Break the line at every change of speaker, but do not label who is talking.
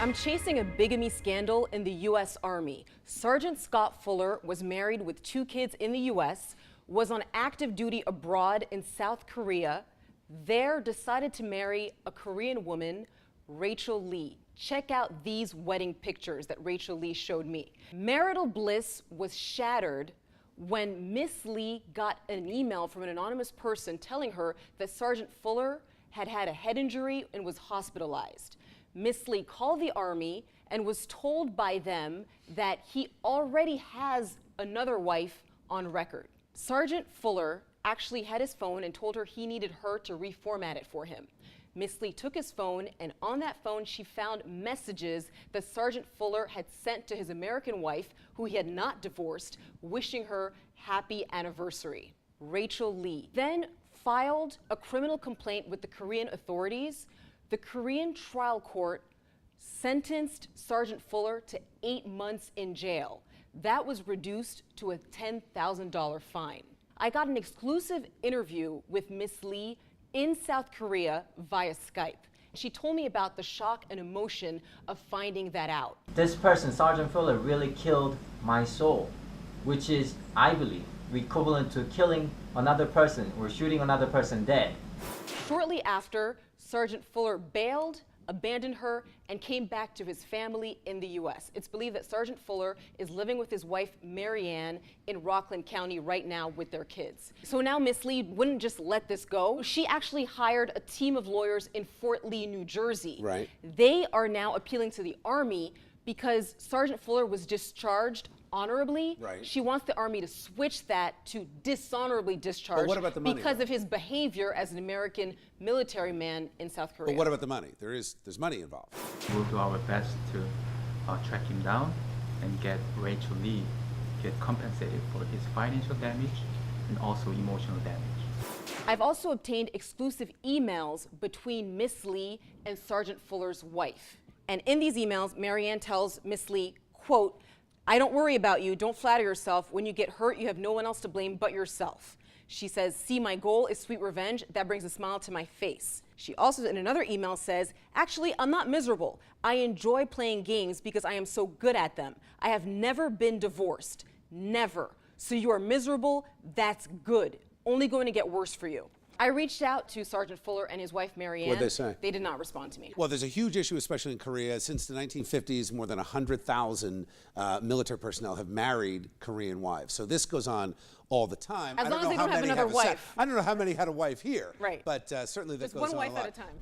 I'm chasing a bigamy scandal in the U.S. Army. Sergeant Scott Fuller was married with 2 kids in the U.S., was on active duty abroad in South Korea, there decided to marry a Korean woman, Rachel Lee. Check out these wedding pictures that Rachel Lee showed me. Marital bliss was shattered when Miss Lee got an email from an anonymous person telling her that Sergeant Fuller had had a head injury and was hospitalized. Miss Lee called the Army and was told by them that he already has another wife on record. Sergeant Fuller actually had his phone and told her he needed her to reformat it for him. Miss Lee took his phone, and on that phone she found messages that Sergeant Fuller had sent to his American wife, who he had not divorced, wishing her happy anniversary. Rachel Lee then filed a criminal complaint with the Korean authorities. The Korean trial court sentenced Sergeant Fuller to 8 months in jail. That was reduced to a $10,000 fine. I got an exclusive interview with Miss Lee in South Korea via Skype. She told me about the shock and emotion of finding that out.
This person, Sergeant Fuller, really killed my soul, which is, I believe, equivalent to killing another person or shooting another person dead.
Shortly after, Sergeant Fuller bailed, abandoned her, and came back to his family in the U.S. It's believed that Sergeant Fuller is living with his wife, Marianne, in Rockland County right now with their kids. So now Miss Lee wouldn't just let this go. She actually hired a team of lawyers in Fort Lee, New Jersey.
Right.
They are now appealing to the Army because Sergeant Fuller was discharged honorably.
Right.
She wants the Army to switch that to dishonorably discharged.
But what about the money,
because
though?
of his behavior as an American military man in South Korea.
But what about the money? There's money involved.
We'll do our best to track him down and get Rachel Lee get compensated for his financial damage and also emotional damage.
I've also obtained exclusive emails between Miss Lee and Sergeant Fuller's wife. And in these emails, Marianne tells Miss Lee, quote, "I don't worry about you. Don't flatter yourself. When you get hurt, you have no one else to blame but yourself." She says, "See, my goal is sweet revenge. That brings a smile to my face." She also, in another email, says, "Actually, I'm not miserable. I enjoy playing games because I am so good at them. I have never been divorced. Never. So you are miserable. That's good. Only going to get worse for you." I reached out to Sergeant Fuller and his wife, Marianne.
What'd they say?
They did not respond to me.
Well, there's a huge issue, especially in Korea. Since the 1950s, more than 100,000 military personnel have married Korean wives. So this goes on all the time.
As long as they
how
don't have
many
another
a
wife.
I don't know how many had a wife here.
Right.
But certainly that
Just
goes
one
on
wife
a lot.
at a time.